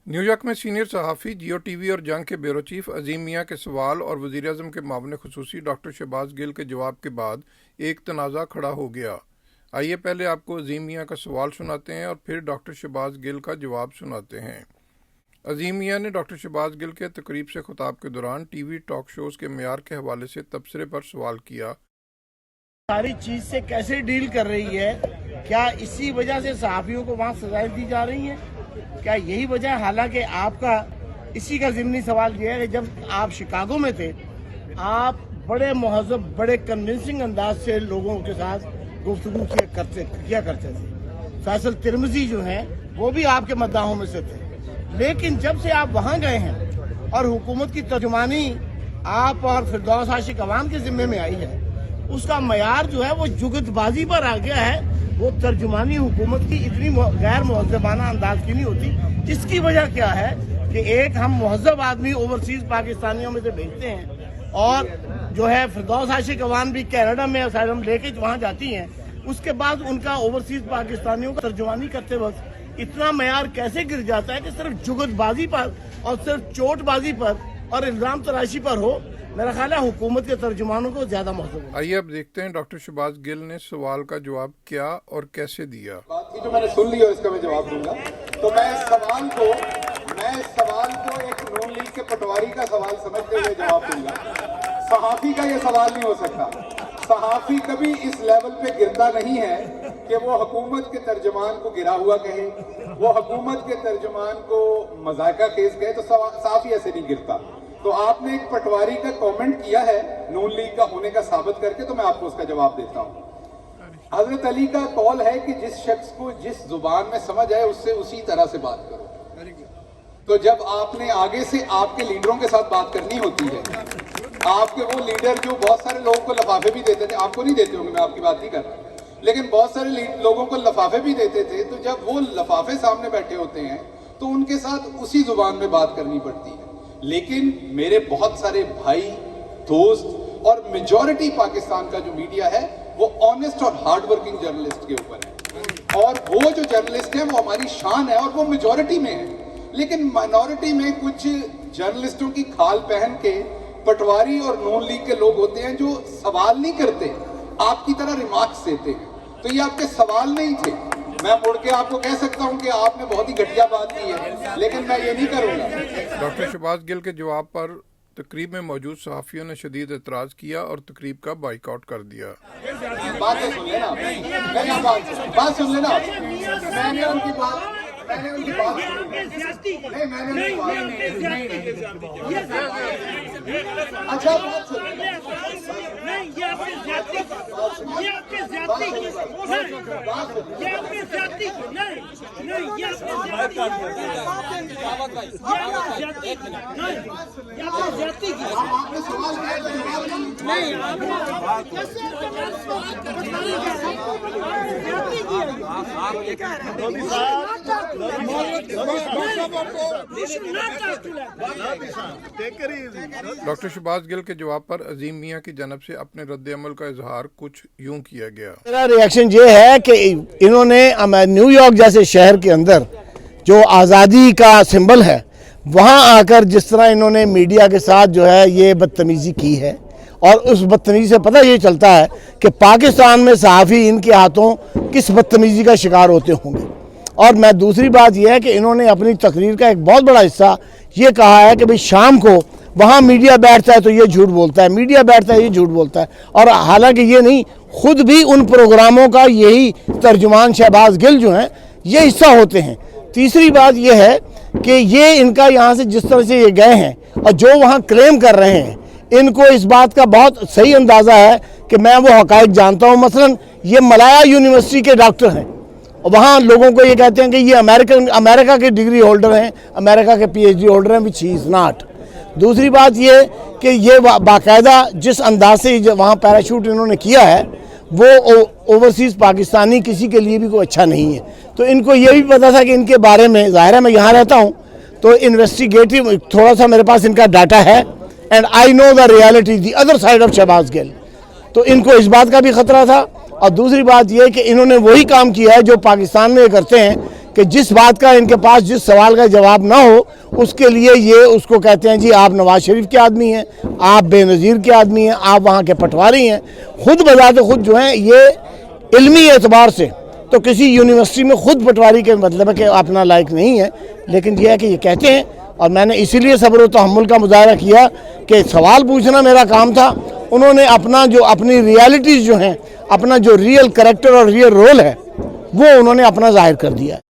New York में senior सहाफ़ी जियो TV और जंग के ब्यूरो चीफ अजीम मियाँ के सवाल और वज़ीर-ए-आज़म के मामले खुसूसी डॉक्टर शहबाज गिल के जवाब के बाद एक तनाज़ा खड़ा हो गया। आइए पहले आपको अजीम मियाँ का सवाल सुनाते हैं और फिर डॉक्टर शहबाज गिल का जवाब सुनाते हैं। अजीम मियाँ ने डॉक्टर शहबाज गिल के तकरीब से खिताब के दौरान टीवी टॉक शोज़ के मेयार के हवाले से तबसरे पर सवाल किया। सारी चीज से कैसे डील कर रही है? क्या इसी वजह से सहाफ़ियों को वहाँ सजाएं दी जा रही हैं? क्या यही वजह? हालांकि आपका इसी का ज़िमनी सवाल यह है कि जब आप शिकागो में थे, आप बड़े मुहज़्ज़ब, बड़े कन्विंसिंग अंदाज से लोगों के साथ गुफ्तगू किया करते थे। फैसल तिरमिज़ी जो हैं वो भी आपके मद्दाहों में से थे। लेकिन जब से आप वहाँ गए हैं और हुकूमत की तर्जुमानी आप और फिरदौस आशिक अवाम के ज़िम्मे में आई है, उसका मयार जो है वो जुगतबाजी पर आ गया है। वो तर्जुमानी हुकूमत की इतनी गैर मुहज़्ज़बाना अंदाज की नहीं होती, जिसकी वजह क्या है कि एक हम मुहज़्ज़ब आदमी ओवरसीज पाकिस्तानियों में से भेजते हैं और जो है फिरदौस आशिक अवान भी कनाडा में असाइलम लेके वहाँ जाती हैं, उसके बाद उनका ओवरसीज पाकिस्तानियों का तर्जुमानी करते वक्त इतना मयार कैसे गिर जाता है कि सिर्फ जुगतबाजी पर और सिर्फ चोटबाजी पर और इल्ज़ाम तराशी पर हो। मेरा ख्याल है हुकूमत के तर्जुमानों को ज्यादा महत्व। आइए अब देखते हैं डॉक्टर शहबाज गिल ने सवाल का जवाब क्या और कैसे दिया। बात जो मैंने सुन ली और इसका मैं जवाब दूंगा। तो मैं इस सवाल को एक नून लीग के पटवारी का सवाल समझते हुए जवाब दूंगा। सहाफ़ी का ये सवाल नहीं हो सकता। सहाफ़ी कभी इस लेवल पे गिरता नहीं है कि वो हुकूमत के तर्जुमान को गिरा हुआ कहे, वो हुकूमत के तर्जुमान को मजाका केस कहे, तो सहाफ़ी ऐसे नहीं गिरता। तो आपने एक पटवारी का कमेंट किया है नून लीग का होने का साबित करके, तो मैं आपको उसका जवाब देता हूं। हजरत अली का कौल है कि जिस शख्स को जिस जुबान में समझ आए उससे उसी तरह से बात करो। तो जब आपने आगे से आपके लीडरों के साथ बात करनी होती है, आपके वो लीडर जो बहुत सारे लोगों को लफाफे भी देते थे, आपको नहीं देते होंगे, मैं आपकी बात नहीं कर रहा, लेकिन बहुत सारे लोगों को लफाफे भी देते थे, तो जब वो लफाफे सामने बैठे होते हैं तो उनके साथ उसी जुबान में बात करनी पड़ती है। लेकिन मेरे बहुत सारे भाई, दोस्त और मेजॉरिटी पाकिस्तान का जो मीडिया है वो ऑनेस्ट और हार्ड वर्किंग जर्नलिस्ट के ऊपर है, और वो जो जर्नलिस्ट हैं वो हमारी शान है और वो मेजॉरिटी में है। लेकिन माइनॉरिटी में कुछ जर्नलिस्टों की खाल पहन के पटवारी और नून लीग के लोग होते हैं जो सवाल नहीं करते, आपकी तरह रिमार्क्स देते हैं। तो ये आपके सवाल नहीं थे। मैं मुड़ के आपको कह सकता हूं कि आपने बहुत ही घटिया बात की है, लेकिन मैं ये नहीं करूंगा। डॉक्टर शहबाज गिल के जवाब पर तकरीब में मौजूद सहाफ़ियों ने शदीद एतराज़ किया और तकरीब का बाइकआउट कर दिया। बात सुन लेना, बात सुन लेना। मैंने उनकी बात अच्छा बात सुन डॉक्टर शहबाज गिल के जवाब पर अजीम मियाँ की जानब से अपने रद्द-ए-अमल का इजहार कुछ यूं किया गया। मेरा रिएक्शन ये है कि इन्होंने न्यूयॉर्क जैसे शहर के अंदर जो आज़ादी का सिंबल है, वहाँ आकर जिस तरह इन्होंने मीडिया के साथ जो है ये बदतमीज़ी की है, और उस बदतमीज़ी से पता ये चलता है कि पाकिस्तान में सहाफ़ी इनके हाथों किस बदतमीज़ी का शिकार होते होंगे। और मैं दूसरी बात यह है कि इन्होंने अपनी तकरीर का एक बहुत बड़ा हिस्सा ये कहा है कि भाई शाम को वहाँ मीडिया बैठता है तो ये झूठ बोलता है, मीडिया बैठता है ये झूठ बोलता है, और हालांकि ये नहीं, खुद भी उन प्रोग्रामों का यही तर्जुमान शहबाज गिल जो हैं ये हिस्सा होते हैं। तीसरी बात यह है कि ये इनका यहाँ से जिस तरह से ये गए हैं और जो वहाँ क्लेम कर रहे हैं, इनको इस बात का बहुत सही अंदाज़ा है कि मैं वो हक़ाइक़ जानता हूँ। मसलन ये मलाया यूनिवर्सिटी के डॉक्टर हैं, वहाँ लोगों को ये कहते हैं कि ये अमेरिका के डिग्री होल्डर हैं, अमेरिका के PhD होल्डर हैं, विच ही इज़ नॉट। दूसरी बात ये कि ये बाकायदा जिस अंदाज से वहाँ पैराशूट इन्होंने किया है वो ओवरसीज़ पाकिस्तानी किसी के लिए भी कोई अच्छा नहीं है। तो इनको ये भी पता था कि इनके बारे में, ज़ाहिर है मैं यहाँ रहता हूँ तो इन्वेस्टिगेटिव थोड़ा सा मेरे पास इनका डाटा है, and I know the reality the other side of Shahbaz Gill. तो इनको इस बात का भी ख़तरा था, और दूसरी बात यह कि इन्होंने वही काम किया है जो पाकिस्तान में करते हैं کہ جس بات کا ان کے پاس جس سوال کا جواب نہ ہو اس کے لیے یہ اس کو کہتے ہیں جی آپ نواز شریف کے آدمی ہیں، آپ بے نظیر کے آدمی ہیں، آپ وہاں کے پٹواری ہیں. خود بذات خود جو ہیں یہ علمی اعتبار سے تو کسی یونیورسٹی میں خود پٹواری کے مطلب ہے کہ اپنا لائق نہیں ہے، لیکن یہ ہے کہ یہ کہتے ہیں. اور میں نے اسی لیے صبر و تحمل کا مظاہرہ کیا کہ سوال پوچھنا میرا کام تھا. انہوں نے اپنی ریالٹیز جو ہیں، اپنا جو ریئل کریکٹر اور ریئل رول ہے وہ انہوں نے اپنا ظاہر کر دیا ہے.